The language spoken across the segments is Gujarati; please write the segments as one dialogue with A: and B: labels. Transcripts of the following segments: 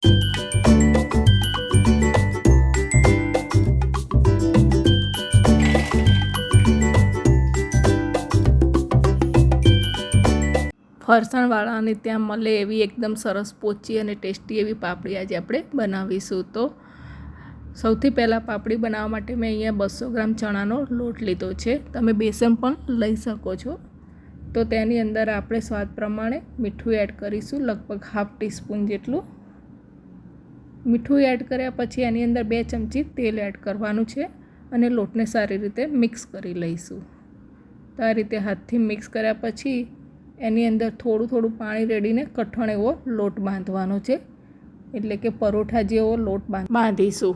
A: ફરસાણવાળાને ત્યાં મળે એવી એકદમ સરસ પોચી અને ટેસ્ટી એવી પાપડી આજે આપણે બનાવીશું। તો સૌથી પહેલાં પાપડી બનાવવા માટે મેં અહીંયા 200 ગ્રામ ચણાનો લોટ લીધો છે। તમે બેસન પણ લઈ શકો છો। તો તેની અંદર આપણે સ્વાદ પ્રમાણે મીઠું એડ કરીશું, લગભગ હાફ ટીસ્પૂન જેટલું મીઠું એડ કર્યા પછી એની અંદર 2 ચમચી તેલ એડ કરવાનું છે અને લોટને સારી રીતે મિક્સ કરી લઈશું। તો આ રીતે હાથથી મિક્સ કર્યા પછી એની અંદર થોડું પાણી રેડીને કઠણ એવો લોટ બાંધવાનો છે, એટલે કે પરોઠા જેવો લોટ બાંધીશું।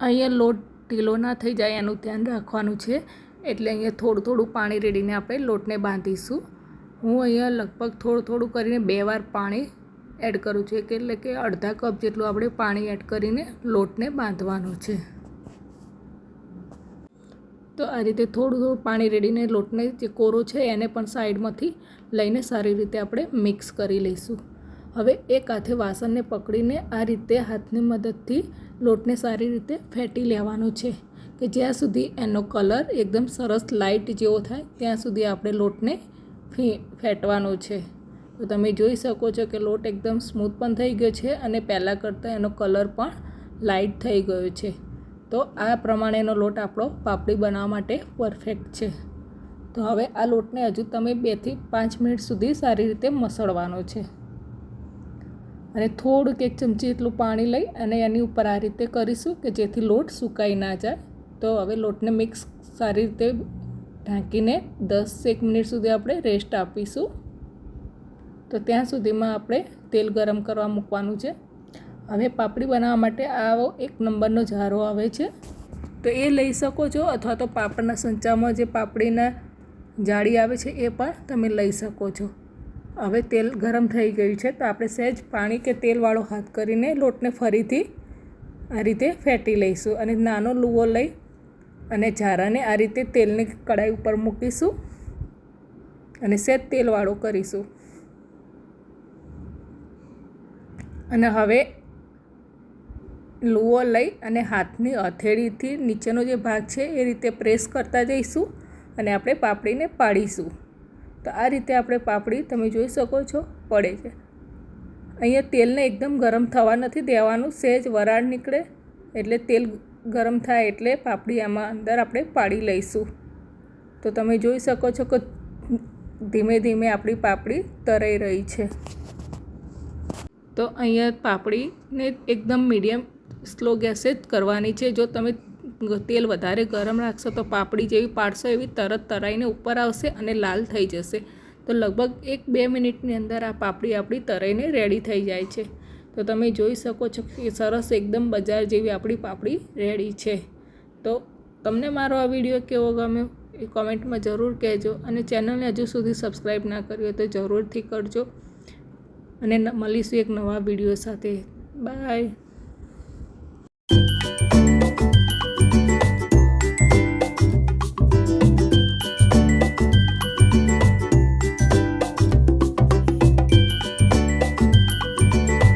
A: અહીંયા લોટ ઢીલો ના થઈ જાય એનું ધ્યાન રાખવાનું છે, એટલે અહીંયા થોડું પાણી રેડીને આપણે લોટને બાંધીશું। હું અહીંયા લગભગ થોડું કરીને 2 વાર પાણી એડ કરું છું, એટલે કે અડધા કપ જેટલું આપણે પાણી એડ કરીને લોટને બાંધવાનો છે। તો આ રીતે થોડું પાણી રેડીને લોટને જે કોરો છે એને પણ સાઈડમાંથી લઈને સારી રીતે આપણે મિક્સ કરી લઈશું। હવે એક હાથે વાસણને પકડીને આ રીતે હાથની મદદથી લોટને સારી રીતે ફેટી લેવાનો છે, કે જ્યાં સુધી એનો કલર એકદમ સરસ લાઇટ જેવો થાય ત્યાં સુધી આપણે લોટને ફેટવાનો છે। તો તમે જોઈ શકો છો કે લોટ એકદમ સ્મૂથ પણ થઈ ગયો છે અને પહેલાં કરતાં એનો કલર પણ લાઇટ થઈ ગયો છે। તો આ પ્રમાણેનો લોટ આપણો પાપડી બનાવવા માટે પરફેક્ટ છે। તો હવે આ લોટને હજુ તમે 2 થી 5 મિનિટ સુધી સારી રીતે મસળવાનો છે અને થોડુંક 1 ચમચી જેટલું પાણી લઈ અને એની ઉપર આ રીતે કરીશું કે જેથી લોટ સુકાઈ ના જાય। તો હવે લોટને મિક્સ સારી રીતે ઢાંકીને 10-1 મિનિટ સુધી આપણે રેસ્ટ આપીશું। તો ત્યાં સુધીમાં આપણે તેલ ગરમ કરવા મૂકવાનું છે। હવે પાપડી બનાવવા માટે આવો 1 નંબરનો જારો આવે છે, તો એ લઈ શકો છો, અથવા તો પાપડના સંચામાં જે પાપડીના જાળી આવે છે એ પણ તમે લઈ શકો છો। હવે તેલ ગરમ થઈ ગયું છે, તો આપણે સહેજ પાણી કે તેલવાળો હાથ કરીને લોટને ફરીથી આ રીતે ફેટી લઈશું અને નાનો લુવો લઈ અને જારાને આ રીતે તેલની કડાઈ ઉપર મૂકીશું અને સહેજ તેલવાળો કરીશું। અને હવે લુવો લઈ અને હાથની હથેળીથી નીચેનો જે ભાગ છે એ રીતે પ્રેસ કરતા જઈશું અને આપણે પાપડીને પાડીશું। તો આ રીતે આપણે પાપડી તમે જોઈ શકો છો પડે છે। અહીંયા તેલને એકદમ ગરમ થવા નથી દેવાનું, સહેજ વરાળ નીકળે એટલે તેલ ગરમ થાય એટલે પાપડી આમાં અંદર આપણે પાડી લઈશું। તો તમે જોઈ શકો છો કે ધીમે ધીમે આપણી પાપડી તરાઈ રહી છે। તો અહીંયા પાપડીને એકદમ મીડિયમ સ્લો ગેસે જ કરવાની છે। જો તમે તેલ વધારે ગરમ રાખશો તો પાપડી જેવી પાડશો એવી તરત તરાઈને ઉપર આવશે અને લાલ થઈ જશે। તો લગભગ 1-2 મિનિટની અંદર આ પાપડી આપણી તરાઈને રેડી થઈ જાય છે। તો તમે જોઈ શકો છો કે સરસ એકદમ બજાર જેવી આપણી પાપડી રેડી છે। તો તમને મારો આ વિડીયો કેવો ગમ્યો એ કોમેન્ટમાં જરૂર કહેજો અને ચેનલને હજુ સુધી સબસ્ક્રાઈબ ના કરી હોય તો જરૂરથી કરજો અને મળીશું એક નવા વિડીયો સાથે। બાય।